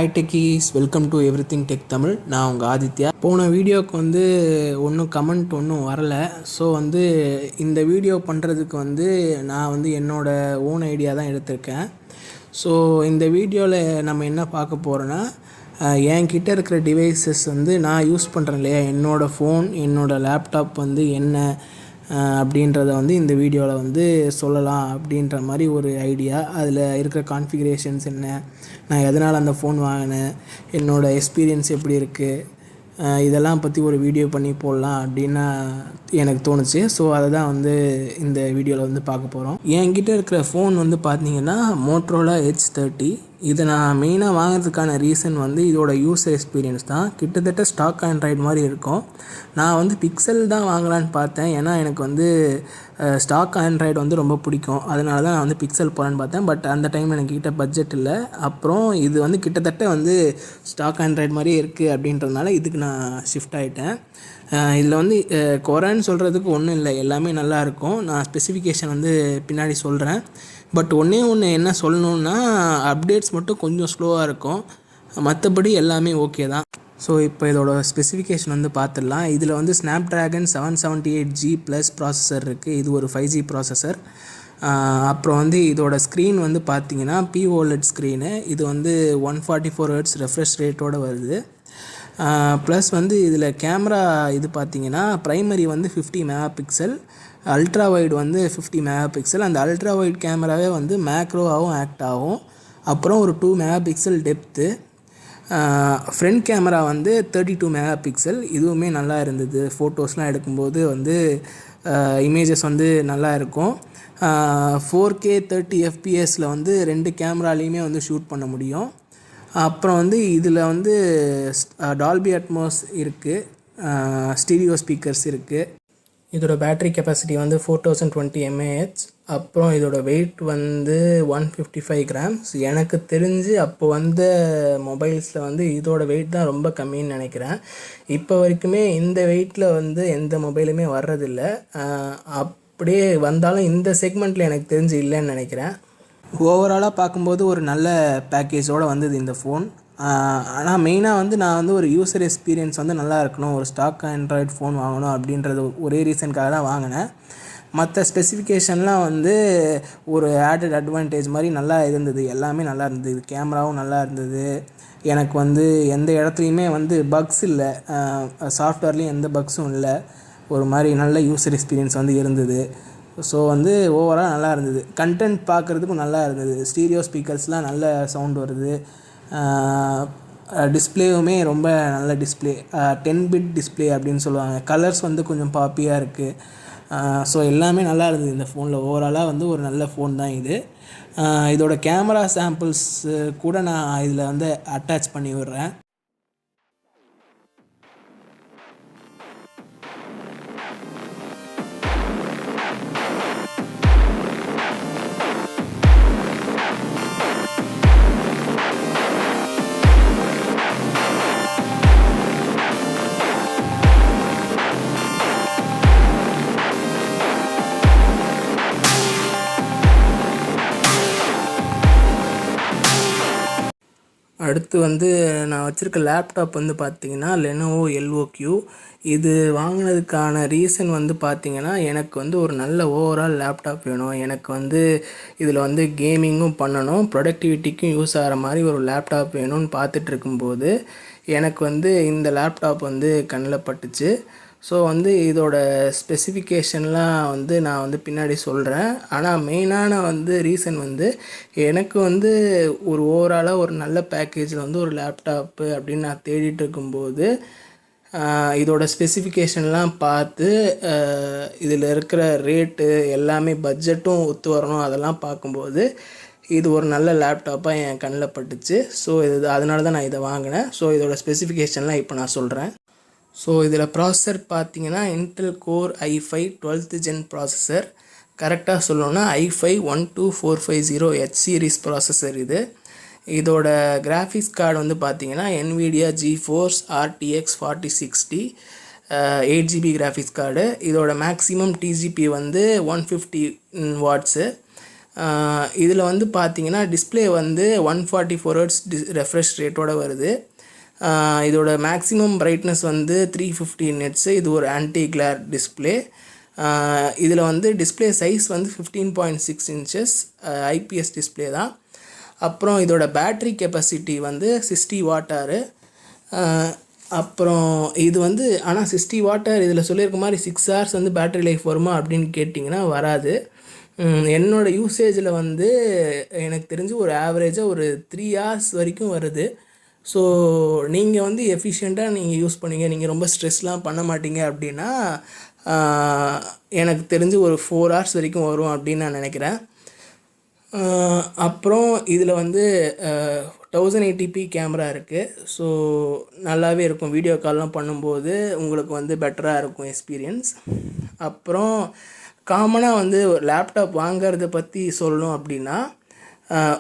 Hi techies, welcome to everything tech Tamil. நான் உங்கள் ஆதித்யா. போன வீடியோவுக்கு ஒன்றும் கமெண்ட் ஒன்றும் வரலை. ஸோ இந்த வீடியோ பண்ணுறதுக்கு நான் என்னோடய ஓன் ஐடியா தான் எடுத்திருக்கேன். ஸோ இந்த வீடியோவில் நம்ம என்ன பார்க்க போகிறோன்னா, என்கிட்ட இருக்கிற டிவைசஸ் நான் யூஸ் பண்ணுறேன் இல்லையா, என்னோடய ஃபோன், என்னோடய லேப்டாப் என்ன அப்படின்றத இந்த வீடியோவில் சொல்லலாம் அப்படின்ற மாதிரி ஒரு ஐடியா. அதில் இருக்கிற கான்ஃபிகரேஷன்ஸ் என்ன, நான் எதனால் அந்த ஃபோன் வாங்கினேன், என்னோடய எக்ஸ்பீரியன்ஸ் எப்படி இருக்குது, இதெல்லாம் பற்றி ஒரு வீடியோ பண்ணி போடலாம் அப்படின்னு எனக்கு தோணுச்சு. ஸோ அதை தான் இந்த வீடியோவில் பார்க்க போகிறோம். என்கிட்ட இருக்கிற ஃபோன் பார்த்தீங்கன்னா மோட்ரோலா H30. இதை நான் மெயினாக வாங்கிறதுக்கான ரீசன் இதோட யூசர் எக்ஸ்பீரியன்ஸ் தான். கிட்டத்தட்ட ஸ்டாக் ஆண்ட்ராய்டு மாதிரி இருக்கும். நான் பிக்சல் தான் வாங்கலான்னு பார்த்தேன். ஏன்னா எனக்கு ஸ்டாக் ஆண்ட்ராய்டு ரொம்ப பிடிக்கும். அதனால தான் நான் பிக்சல் போகலான்னு பார்த்தேன். பட் அந்த டைம் எனக்கிட்ட பட்ஜெட் இல்லை. அப்புறம் இது கிட்டத்தட்ட ஸ்டாக் ஆண்ட்ராய்டு மாதிரியே இருக்குது அப்படின்றதுனால இதுக்கு நான் ஷிஃப்ட் ஆகிட்டேன். இதில் குறைன்னு சொல்கிறதுக்கு ஒன்றும் இல்லை, எல்லாமே நல்லாயிருக்கும். நான் ஸ்பெசிஃபிகேஷன் பின்னாடி சொல்கிறேன். பட் ஒன்று என்ன சொல்லணுன்னா, அப்டேட்ஸ் மட்டும் கொஞ்சம் ஸ்லோவாக இருக்கும். மற்றபடி எல்லாமே ஓகே தான். ஸோ இப்போ இதோட ஸ்பெசிஃபிகேஷன் பார்த்துடலாம். இதில் ஸ்னாப்ட்ராகன் 778G ப்ளஸ் ப்ராசஸர் இருக்குது. இது ஒரு 5G ப்ராசஸர். அப்புறம் இதோட ஸ்க்ரீன் பார்த்தீங்கன்னா POLED ஸ்க்ரீனு. இது 144 Hz ரெஃப்ரெஷ் ரேட்டோடு வருது. ப்ளஸ் இதில் கேமரா இது பார்த்தீங்கன்னா primary 50 mega pixel, ultra wide 50 mega pixel. அந்த அல்ட்ரா வைட் கேமராவே மேக்ரோவாகவும் ஆக்ட் ஆகும். அப்புறம் ஒரு 2 mega pixel depth. Front camera 32 mega pixel. இதுவுமே நல்லா இருந்தது. ஃபோட்டோஸ்லாம் எடுக்கும்போது இமேஜஸ் நல்லா இருக்கும். 4K 30 FPSல 2 கேமராலேயுமே ஷூட் பண்ண முடியும். அப்புறம் இதில் டால்பி அட்மாஸ் இருக்குது, ஸ்டீரியோ ஸ்பீக்கர்ஸ் இருக்குது. இதோட பேட்ரி கெப்பாசிட்டி 4020 mAh. அப்புறம் இதோட வெயிட் 155 கிராம்ஸ். எனக்கு தெரிஞ்சு அப்போ மொபைல்ஸில் இதோட வெயிட் தான் ரொம்ப கம்மின்னு நினைக்கிறேன். இப்போ வரைக்குமே இந்த வெயிட்டில் எந்த மொபைலுமே வர்றதில்லை. அப்படியே வந்தாலும் இந்த செக்மெண்ட்டில் எனக்கு தெரிஞ்சு இல்லைன்னு நினைக்கிறேன். ஓவராலாக பார்க்கும்போது ஒரு நல்ல பேக்கேஜோடு வந்தது இந்த ஃபோன். ஆனால் மெயினாக நான் ஒரு யூசர் எக்ஸ்பீரியன்ஸ் நல்லா இருக்கணும், ஒரு ஸ்டாக் ஆண்ட்ராய்டு ஃபோன் வாங்கணும் அப்படின்றது ஒரே ரீசனுக்காக தான் வாங்கினேன். மற்ற ஸ்பெசிஃபிகேஷன்லாம் ஒரு ஆடட் அட்வான்டேஜ் மாதிரி நல்லா இருந்தது. எல்லாமே நல்லா இருந்தது. கேமராவும் நல்லா இருந்தது. எனக்கு எந்த இடத்துலையுமே பக்ஸ் இல்லை, சாஃப்ட்வேர்லேயும் எந்த பக்ஸும் இல்லை. ஒரு மாதிரி நல்ல யூசர் எக்ஸ்பீரியன்ஸ் இருந்தது. ஸோ ஓவரால் நல்லா இருந்தது. கண்டென்ட் பார்க்குறதுக்கும் நல்லா இருந்தது. ஸ்டீரியோ ஸ்பீக்கர்ஸ்லாம் நல்ல சவுண்ட் வருது. டிஸ்பிளேவுமே ரொம்ப நல்ல டிஸ்பிளே, 10 பிட் டிஸ்பிளே அப்படின்னு சொல்லுவாங்க. கலர்ஸ் கொஞ்சம் பாப்பியாக இருக்குது. ஸோ எல்லாமே நல்லா இருந்தது இந்த ஃபோனில். ஓவராலாக ஒரு நல்ல ஃபோன் தான் இது. இதோட கேமரா சாம்பிள்ஸ் கூட நான் இதில் அட்டாச் பண்ணி விடுறேன். அடுத்து நான் வச்சுருக்க லேப்டாப் பார்த்திங்கன்னா லெனோவோ LOQ. இது வாங்கினதுக்கான ரீசன் பார்த்திங்கன்னா, எனக்கு ஒரு நல்ல ஓவரால் லேப்டாப் வேணும். எனக்கு இதில் கேமிங்கும் பண்ணணும், ப்ரொடக்டிவிட்டிக்கும் யூஸ் ஆகிற மாதிரி ஒரு லேப்டாப் வேணும்னு பார்த்துட்டு இருக்கும்போது எனக்கு இந்த லேப்டாப் கண்ணில் பட்டுச்சு. ஸோ இதோட ஸ்பெசிஃபிகேஷன்லாம் நான் பின்னாடி சொல்கிறேன். ஆனால் மெயினான ரீசன் எனக்கு ஒரு ஓவராலாக ஒரு நல்ல பேக்கேஜில் ஒரு லேப்டாப்பு அப்படின்னு நான் தேடிட்டு இருக்கும்போது இதோட ஸ்பெசிஃபிகேஷன்லாம் பார்த்து இதில் இருக்கிற ரேட்டு எல்லாமே பட்ஜெட்டும் ஒத்து வரணும், அதெல்லாம் பார்க்கும்போது இது ஒரு நல்ல லேப்டாப்பாக என் கண்ணில் பட்டுச்சு. ஸோ அதனால தான் நான் இதை வாங்கினேன். ஸோ இதோட ஸ்பெசிஃபிகேஷன்லாம் இப்போ நான் சொல்கிறேன். ஸோ இதில் ப்ராசஸர் பார்த்தீங்கன்னா Intel core i5 12th gen processor. கரெக்டாக சொல்லணும்னா i5 12450H சீரிஸ் ப்ராசஸர் இது. இதோட கிராஃபிக்ஸ் கார்டு பார்த்தீங்கன்னா NVIDIA GeForce RTX 4060 8GB graphics card. இதோட மேக்ஸிமம் TGP 150 வாட்ஸு. இதில் வந்து பார்த்தீங்கன்னா டிஸ்பிளே வந்து 144 ஹெர்ட்ஸ் ரெஃப்ரெஷ் ரேட்டோட வருது. இதோட மேக்ஸிமம் பிரைட்னஸ் வந்து 350 நிட்ஸு. இது ஒரு ஆன்டி கிளேர் டிஸ்பிளே. இதில் வந்து டிஸ்பிளே சைஸ் வந்து 15.6 இன்ச்சஸ் ஐபிஎஸ் டிஸ்பிளே தான். அப்புறம் இதோட பேட்ரி கெப்பாசிட்டி வந்து 60 வாட். அப்புறம் இது வந்து ஆனால் 60 வாட் இதில் சொல்லியிருக்க மாதிரி 6 ஹவர்ஸ் வந்து பேட்ரி லைஃப் வருமா அப்படின்னு கேட்டிங்கன்னா வராது. என்னோடய யூசேஜில் வந்து எனக்கு தெரிஞ்சு ஒரு ஆவரேஜாக ஒரு 3 ஹவர்ஸ் வரைக்கும் வருது. ஸோ நீங்கள் வந்து எஃபிஷியண்ட்டாக நீங்கள் யூஸ் பண்ணீங்க, நீங்கள் ரொம்ப ஸ்ட்ரெஸ்லாம் பண்ண மாட்டீங்க அப்படின்னா எனக்கு தெரிஞ்சு ஒரு 4 ஹவர்ஸ் வரைக்கும் வரும் அப்படின்னு நான் நினைக்கிறேன். அப்புறம் இதில் வந்து 1080p கேமரா இருக்குது. ஸோ நல்லாவே இருக்கும், வீடியோ கால்லாம் பண்ணும்போது உங்களுக்கு வந்து பெட்டராக இருக்கும் எக்ஸ்பீரியன்ஸ். அப்புறம் காமனாக வந்து ஒரு லேப்டாப் வாங்கிறத பற்றி சொல்லணும் அப்படின்னா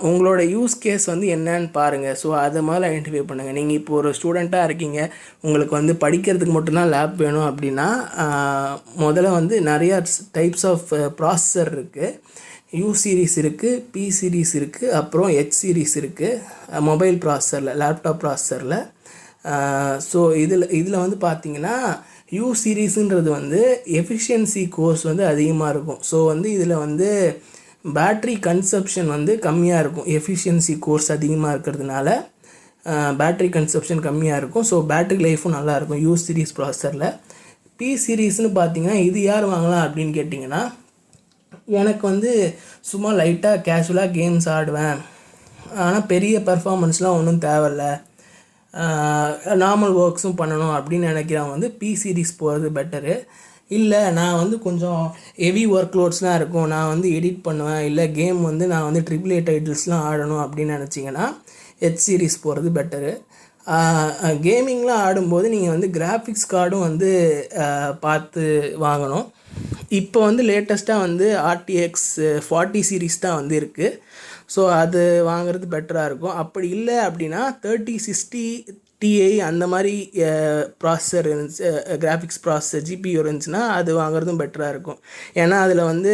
உங்களோட யூஸ் கேஸ் வந்து என்னன்னு பாருங்கள். ஸோ அதை மாதிரி ஐடென்டிஃபை பண்ணுங்கள். நீங்கள் இப்போ ஒரு ஸ்டூடெண்ட்டாக இருக்கீங்க, உங்களுக்கு வந்து படிக்கிறதுக்கு மட்டும்தான் லேப் வேணும் அப்படின்னா முதல்ல வந்து நிறையா டைப்ஸ் ஆஃப் ப்ராசஸர் இருக்குது. U சீரீஸ் இருக்குது, P சீரீஸ் இருக்குது, அப்புறம் H சீரீஸ் இருக்குது மொபைல் ப்ராசஸரில், லேப்டாப் ப்ராசஸரில். ஸோ இதில் வந்து பார்த்திங்கன்னா U சீரீஸுன்றது வந்து எஃபிஷியன்சி கோர்ஸ் வந்து அதிகமாக இருக்கும். ஸோ வந்து இதில் வந்து பேட்ரி கன்சப்ஷன் வந்து கம்மியாக இருக்கும். எஃபிஷியன்சி கோர்ஸ் அதிகமாக இருக்கிறதுனால பேட்ரி கன்சப்ஷன் கம்மியாக இருக்கும். ஸோ பேட்ரி லைஃபும் நல்லாயிருக்கும் U சீரீஸ் ப்ராசஸரில். P சீரீஸ்னு பார்த்திங்கன்னா இது யார் வாங்கலாம் அப்படின்னு கேட்டிங்கன்னா, எனக்கு வந்து சும்மா லைட்டாக கேஷுவலாக கேம்ஸ் ஆடுவேன், ஆனால் பெரிய பர்ஃபார்மன்ஸ்லாம் ஒன்றும் தேவையில்ல, நார்மல் ஒர்க்ஸும் பண்ணணும் அப்படின்னு நினைக்கிறவங்க வந்து P சீரீஸ் போகிறது பெட்டரு. இல்லை நான் வந்து கொஞ்சம் ஹெவி ஒர்க் லோட்ஸ்லாம் இருக்கும், நான் வந்து எடிட் பண்ணுவேன், இல்லை கேம் வந்து நான் வந்து AAA டைட்டில்ஸ்லாம் ஆடணும் அப்படின்னு நினச்சிங்கன்னா H சீரீஸ் போகிறது பெட்டரு. கேமிங்லாம் ஆடும்போது நீங்கள் வந்து கிராஃபிக்ஸ் கார்டும் வந்து பார்த்து வாங்கணும். இப்போ வந்து லேட்டஸ்ட்டாக வந்து RTX 40 சீரீஸ் தான் வந்து இருக்குது. ஸோ அது வாங்குறது பெட்டராக இருக்கும். அப்படி இல்லை அப்படின்னா 3060 Ti அந்த மாதிரி ப்ராசஸர் இருந்துச்சு, கிராஃபிக்ஸ் ப்ராசஸர் GPU இருந்துச்சுன்னா அது வாங்குறதும் பெட்டராக இருக்கும். ஏன்னா அதில் வந்து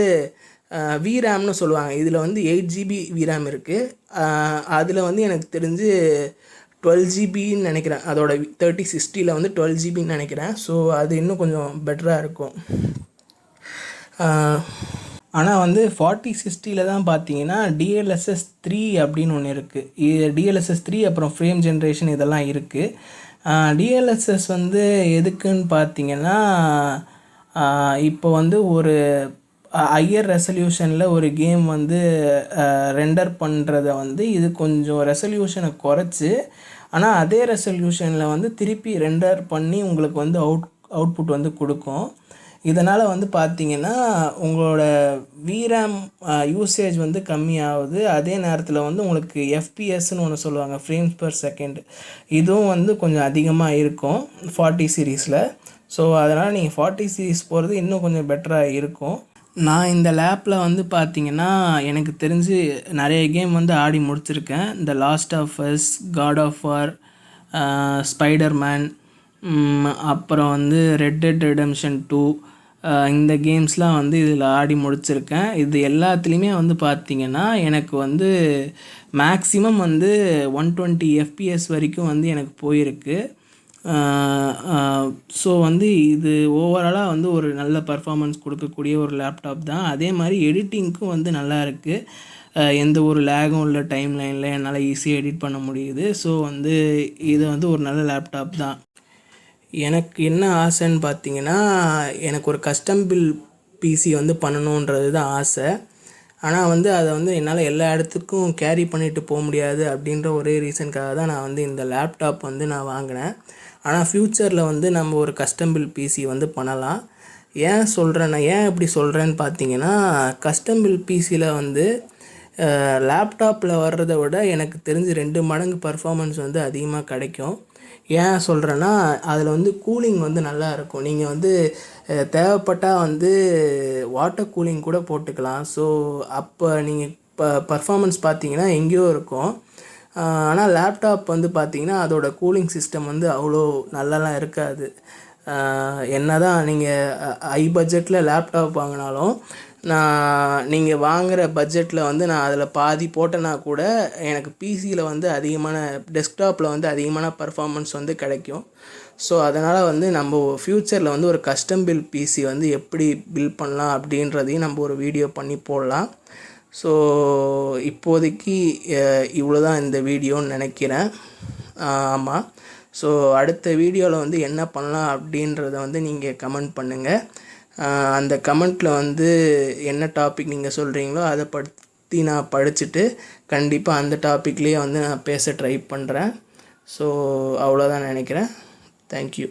VRAMனு சொல்லுவாங்க. இதில் வந்து 8 GB VRAM இருக்குது. அதில் வந்து எனக்கு தெரிஞ்சு 12 GBன்னு நினைக்கிறேன். அதோட 3060 வந்து 12 GBன்னு நினைக்கிறேன். ஸோ அது இன்னும் கொஞ்சம் பெட்டராக இருக்கும். ஆனால் வந்து 4060 தான் பார்த்தீங்கன்னா DLSS 3 அப்படின்னு ஒன்று இருக்குது. DLSS 3 அப்புறம் ஃப்ரேம் ஜென்ரேஷன் இதெல்லாம் இருக்குது. DLSS வந்து எதுக்குன்னு பார்த்தீங்கன்னா, இப்போ வந்து ஒரு ஹையர் ரெசல்யூஷனில் ஒரு கேம் வந்து ரெண்டர் பண்ணுறத வந்து இது கொஞ்சம் ரெசல்யூஷனை குறைச்சி, ஆனால் அதே ரெசல்யூஷனில் வந்து திருப்பி ரெண்டர் பண்ணி உங்களுக்கு வந்து அவுட்புட் வந்து கொடுக்கும். இதனால் வந்து பார்த்திங்கன்னா உங்களோட VRAM யூசேஜ் வந்து கம்மியாகுது. அதே நேரத்தில் வந்து உங்களுக்கு FPSன்னு ஒன்று சொல்லுவாங்க, ஃப்ரேம்ஸ் பர் செகண்ட், இதுவும் வந்து கொஞ்சம் அதிகமாக இருக்கும் 40 சீரீஸில். ஸோ அதனால் நீங்கள் 40 சீரீஸ் போகிறது இன்னும் கொஞ்சம் பெட்டராக இருக்கும். நான் இந்த லேப்பில் வந்து பார்த்திங்கன்னா எனக்கு தெரிஞ்சு நிறைய கேம் வந்து ஆடி முடிச்சிருக்கேன். இந்த Last of Us, God of War, Spiderman, அப்புறம் வந்து ரெட் டெட் ரெடெம்ஷன் 2, இந்த கேம்ஸ்லாம் வந்து இதில் ஆடி முடிச்சிருக்கேன். இது எல்லாத்துலேயுமே வந்து பார்த்திங்கன்னா எனக்கு வந்து மேக்ஸிமம் வந்து 120 FPS வரைக்கும் வந்து எனக்கு போயிருக்கு. ஸோ வந்து இது ஓவராலாக வந்து ஒரு நல்ல பர்ஃபார்மன்ஸ் கொடுக்கக்கூடிய ஒரு லேப்டாப் தான். அதே மாதிரி எடிட்டிங்க்கும் வந்து நல்லா இருக்குது. எந்த ஒரு லேகும் இல்லை, டைம் லைனில் என்னால் ஈஸியாக எடிட் பண்ண முடியுது. ஸோ வந்து இது வந்து ஒரு நல்ல லேப்டாப் தான். எனக்கு என்ன ஆசைன்னு பார்த்தீங்கன்னா, எனக்கு ஒரு கஸ்டம் பில் பிசி வந்து பண்ணணுன்றது தான் ஆசை. ஆனால் வந்து அதை வந்து என்னால் எல்லா இடத்துக்கும் கேரி பண்ணிட்டு போக முடியாது அப்படின்ற ஒரே ரீசனுக்காக தான் நான் வந்து இந்த லேப்டாப் வந்து நான் வாங்கினேன். ஆனால் ஃப்யூச்சரில் வந்து நம்ம ஒரு கஸ்டம் பில் பிசி வந்து பண்ணலாம். ஏன் இப்படி சொல்கிறேன்னு பார்த்தீங்கன்னா, கஸ்டம் பில் பிசியில் வந்து லேப்டாப்பில் வர்றதை விட எனக்கு தெரிஞ்சு 2 மடங்கு பர்ஃபார்மன்ஸ் வந்து அதிகமாக கிடைக்கும். ஏன் சொல்கிறேன்னா, அதில் வந்து கூலிங் வந்து நல்லா இருக்கும். நீங்கள் வந்து தேவைப்பட்டால் வந்து வாட்டர் கூலிங் கூட போட்டுக்கலாம். ஸோ அப்போ நீங்கள் பர்ஃபார்மன்ஸ் பார்த்தீங்கன்னா எங்கேயோ இருக்கும். ஆனால் லேப்டாப் வந்து பார்த்திங்கன்னா அதோட கூலிங் சிஸ்டம் வந்து அவ்வளோ நல்லாலாம் இருக்காது. என்ன தான் நீங்கள் ஹை பட்ஜெட்டில் லேப்டாப் வாங்கினாலும் நீங்கள் வாங்குகிற பட்ஜெட்டில் வந்து நான் அதில் பாதி போட்டேன்னா கூட எனக்கு பிசியில் வந்து டெஸ்க்டாப்பில் வந்து அதிகமான பர்ஃபார்மன்ஸ் வந்து கிடைக்கும். ஸோ அதனால் வந்து நம்ம ஃப்யூச்சரில் வந்து ஒரு கஸ்டம் பில்ட் பிசி வந்து எப்படி பில்ட் பண்ணலாம் அப்படின்றதையும் நம்ம ஒரு வீடியோ பண்ணி போடலாம். ஸோ இப்போதைக்கு இவ்வளோ தான் இந்த வீடியோன்னு நினைக்கிறேன். ஆமாம். ஸோ அடுத்த வீடியோவில் வந்து என்ன பண்ணலாம் அப்படின்றத வந்து நீங்கள் கமெண்ட் பண்ணுங்கள். அந்த கமெண்ட்டில் வந்து என்ன டாபிக் நீங்கள் சொல்கிறீங்களோ அதை பற்றி நான் படிச்சுட்டு கண்டிப்பாக அந்த டாப்பிக்லேயே வந்து நான் பேச ட்ரை பண்ணுறேன். ஸோ அவ்வளோதான் நினைக்கிறேன். தேங்க்யூ.